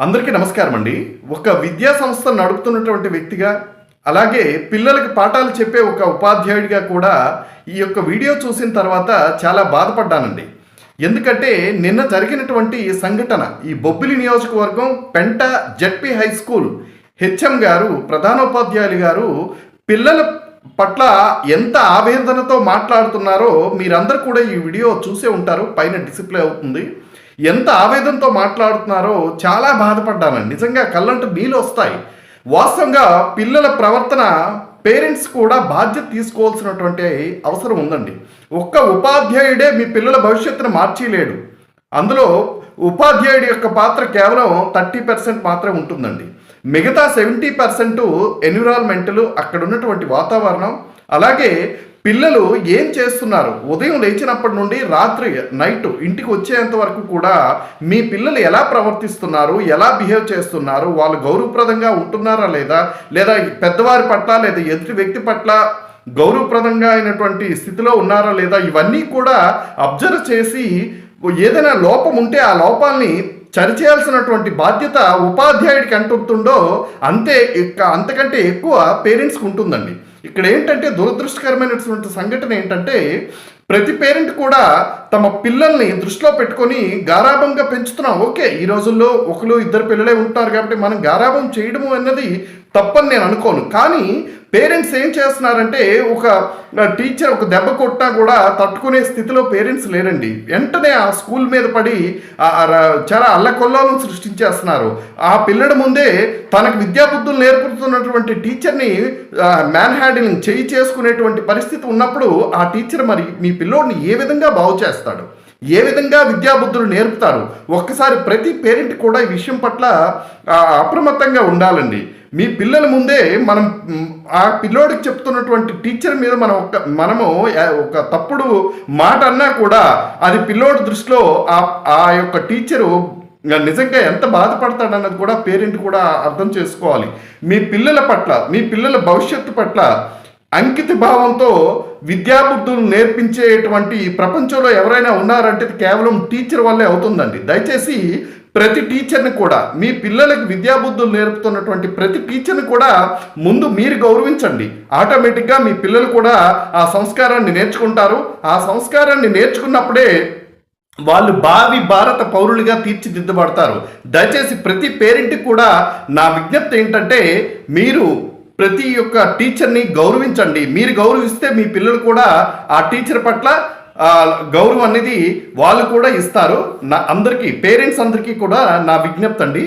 అందరికీ నమస్కారం అండి. ఒక విద్యా సంస్థ నడుపుతున్నటువంటి వ్యక్తిగా, అలాగే పిల్లలకి పాఠాలు చెప్పే ఒక ఉపాధ్యాయుడిగా కూడా ఈ యొక్క వీడియో చూసిన తర్వాత చాలా బాధపడ్డానండి. ఎందుకంటే నిన్న జరిగినటువంటి సంఘటన ఈ బొబ్బిలి నియోజకవర్గం పెంట జెడ్పీ హై స్కూల్ హెచ్ఎం గారు, ప్రధానోపాధ్యాయులు గారు పిల్లల పట్ల ఎంత ఆవేదనతో మాట్లాడుతున్నారో మీరందరూ కూడా ఈ వీడియో చూసే ఉంటారు. పైన డిస్ప్లే అవుతుంది. ఎంత ఆవేదనతో మాట్లాడుతున్నారో చాలా బాధపడ్డానండి. నిజంగా కళ్ళంటూ నీళ్ళు వస్తాయి. వాస్తవంగా పిల్లల ప్రవర్తన పేరెంట్స్ కూడా బాధ్యత తీసుకోవాల్సినటువంటి అవసరం ఉందండి. ఒక్క ఉపాధ్యాయుడే మీ పిల్లల భవిష్యత్తును మార్చేయలేడు. అందులో ఉపాధ్యాయుడి యొక్క పాత్ర కేవలం 30% మాత్రమే ఉంటుందండి. మిగతా 70% ఎన్విరాన్మెంటల్, అక్కడ ఉన్నటువంటి వాతావరణం, అలాగే పిల్లలు ఏం చేస్తున్నారు, ఉదయం లేచినప్పటి నుండి రాత్రి నైట్ ఇంటికి వచ్చేంత వరకు కూడా మీ పిల్లలు ఎలా ప్రవర్తిస్తున్నారు, ఎలా బిహేవ్ చేస్తున్నారు, వాళ్ళు గౌరవప్రదంగా ఉంటున్నారా లేదా, లేదా పెద్దవారి పట్ల లేదా ఎదుటి వ్యక్తి పట్ల గౌరవప్రదంగా అయినటువంటి స్థితిలో ఉన్నారా లేదా, ఇవన్నీ కూడా అబ్జర్వ్ చేసి ఏదైనా లోపం ఉంటే ఆ లోపాలని సరిచేయాల్సినటువంటి బాధ్యత ఉపాధ్యాయుడికి అంటుందో అంతకంటే ఎక్కువ పేరెంట్స్కి ఉంటుందండి. ఇక్కడ ఏంటంటే దురదృష్టకరమైనటువంటి సంఘటన ఏంటంటే ప్రతి పేరెంట్ కూడా తమ పిల్లల్ని దృష్టిలో పెట్టుకొని గారాబంగా పెంచుతున్నాం. ఓకే, ఈ రోజుల్లో ఒకరు ఇద్దరు పిల్లలే ఉంటారు కాబట్టి మనం గారాబం చేయడము అన్నది తప్పని నేను అనుకోను. కానీ పేరెంట్స్ ఏం చేస్తున్నారంటే ఒక టీచర్ ఒక దెబ్బ కొట్టినా కూడా తట్టుకునే స్థితిలో పేరెంట్స్ లేరండి. వెంటనే ఆ స్కూల్ మీద పడి చాలా అల్లకొల్లోలం సృష్టించేస్తున్నారు. ఆ పిల్లడి ముందే తనకు విద్యాబుద్ధులు నేర్పుతున్నటువంటి టీచర్ని మ్యాన్ హ్యాండిలింగ్ చేసుకునేటువంటి పరిస్థితి ఉన్నప్పుడు ఆ టీచర్ మరి మీ పిల్లోడిని ఏ విధంగా బాగు చేస్తాడు, ఏ విధంగా విద్యాబుద్ధులు నేర్పుతారు? ఒక్కసారి ప్రతి పేరెంట్ కూడా ఈ విషయం పట్ల అప్రమత్తంగా ఉండాలండి. మీ పిల్లల ముందే మనం ఆ పిల్లోడికి చెప్తున్నటువంటి టీచర్ మీద మనము ఒక తప్పుడు మాట అన్నా కూడా అది పిల్లోడి దృష్టిలో ఆ యొక్క టీచరు నిజంగా ఎంత బాధపడతాడన్నది కూడా పేరెంట్ కూడా అర్థం చేసుకోవాలి. మీ పిల్లల పట్ల, మీ పిల్లల భవిష్యత్తు పట్ల అంకిత భావంతో విద్యాబుద్ధులు నేర్పించేటువంటి ప్రపంచంలో ఎవరైనా ఉన్నారంటే కేవలం టీచర్ వల్లే అవుతుందండి. దయచేసి ప్రతి టీచర్ని కూడా, మీ పిల్లలకు విద్యాబుద్ధులు నేర్పుతున్నటువంటి ప్రతి టీచర్ని కూడా ముందు మీరు గౌరవించండి. ఆటోమేటిక్గా మీ పిల్లలు కూడా ఆ సంస్కారాన్ని నేర్చుకుంటారు. ఆ సంస్కారాన్ని నేర్చుకున్నప్పుడే వాళ్ళు భావి భారత పౌరులుగా తీర్చిదిద్దబడతారు. దయచేసి ప్రతి పేరెంట్కి కూడా నా విజ్ఞప్తి ఏంటంటే మీరు ప్రతి ఒక్క టీచర్ని గౌరవించండి. మీరు గౌరవిస్తే మీ పిల్లలు కూడా ఆ టీచర్ పట్ల గౌరవం అనేది వాళ్ళు కూడా ఇస్తారు. అందరికీ, పేరెంట్స్ అందరికీ కూడా నా విజ్ఞప్తి అండి.